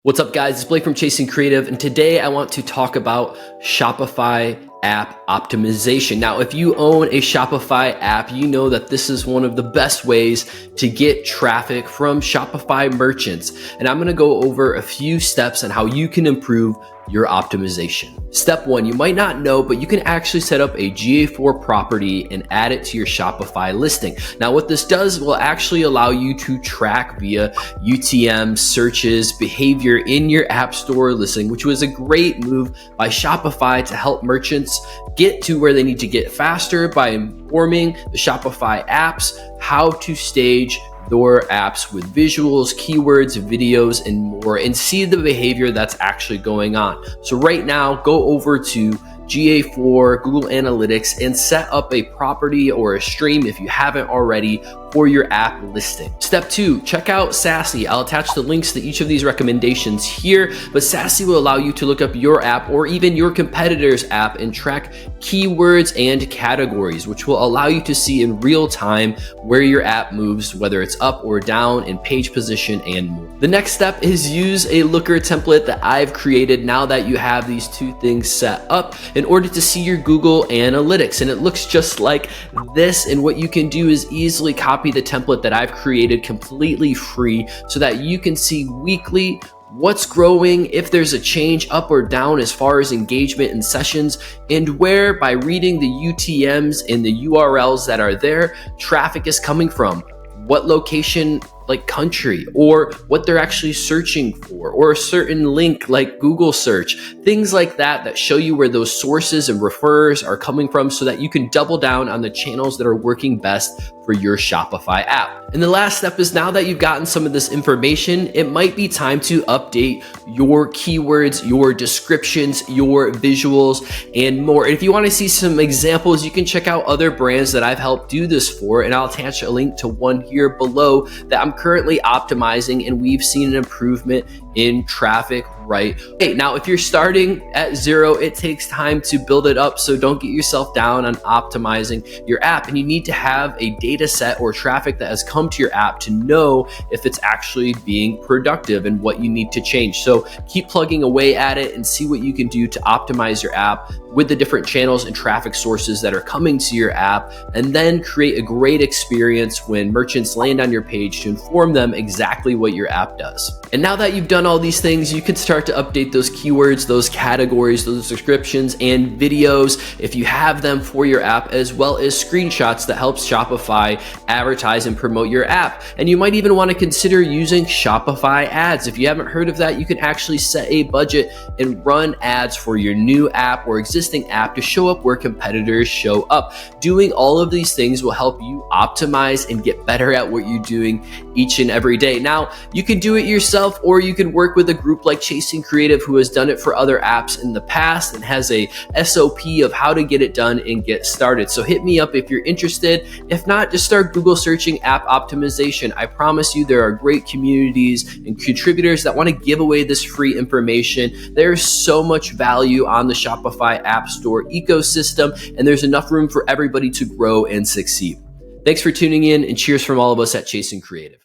What's up, guys? It's Blake from Chasing Creative, and today I want to talk about Shopify app optimization. Now, if you own a Shopify app, you know that this is one of the best ways to get traffic from Shopify merchants. And I'm gonna go over a few steps on how you can improve your optimization. Step one, you might not know, but you can actually set up a GA4 property and add it to your Shopify listing. Now, what this does will actually allow you to track via UTM searches, behavior in your app store listing, which was a great move by Shopify to help merchants get to where they need to get faster by informing the Shopify apps how to stage your apps with visuals, keywords, videos, and more, and see the behavior that's actually going on. So right now, go over to GA4, Google Analytics, and set up a property or a stream if you haven't already for your app listing. Step two, check out Sassy. I'll attach the links to each of these recommendations here, but Sassy will allow you to look up your app or even your competitor's app and track keywords and categories, which will allow you to see in real time where your app moves, whether it's up or down in page position and more. The next step is use a looker template that I've created now that you have these two things set up in order to see your Google Analytics. And it looks just like this. And what you can do is easily copy the template that I've created completely free so that you can see weekly what's growing, if there's a change up or down as far as engagement and sessions, and where by reading the UTMs and the URLs that are there, traffic is coming from. What location, like country, or what they're actually searching for, or a certain link like Google search, things like that that show you where those sources and referrers are coming from so that you can double down on the channels that are working best for your Shopify app. And the last step is, now that you've gotten some of this information, it might be time to update your keywords, your descriptions, your visuals, and more. And if you want to see some examples, you can check out other brands that I've helped do this for, and I'll attach a link to one here below that I'm currently optimizing, and we've seen an improvement in traffic right. Okay, now if you're starting at zero, it takes time to build it up, so don't get yourself down on optimizing your app. And you need to have a data set or traffic that has come to your app to know if it's actually being productive and what you need to change. So keep plugging away at it and see what you can do to optimize your app with the different channels and traffic sources that are coming to your app, and then create a great experience when merchants land on your page to inform them exactly what your app does. And now that you've done all these things, you can start to update those keywords, those categories, those descriptions, and videos if you have them for your app, as well as screenshots that helps Shopify advertise and promote your app. And you might even want to consider using Shopify Ads. If you haven't heard of that, you can actually set a budget and run ads for your new app or existing app to show up where competitors show up. Doing all of these things will help you optimize and get better at what you're doing each and every day. Now, you can do it yourself, or you can work with a group like Chasing Creative, who has done it for other apps in the past and has a SOP of how to get it done and get started. So hit me up if you're interested. If not, just start Google searching app optimization. I promise you there are great communities and contributors that want to give away this free information. There's so much value on the Shopify App Store ecosystem, and there's enough room for everybody to grow and succeed. Thanks for tuning in, and cheers from all of us at Chasing Creative.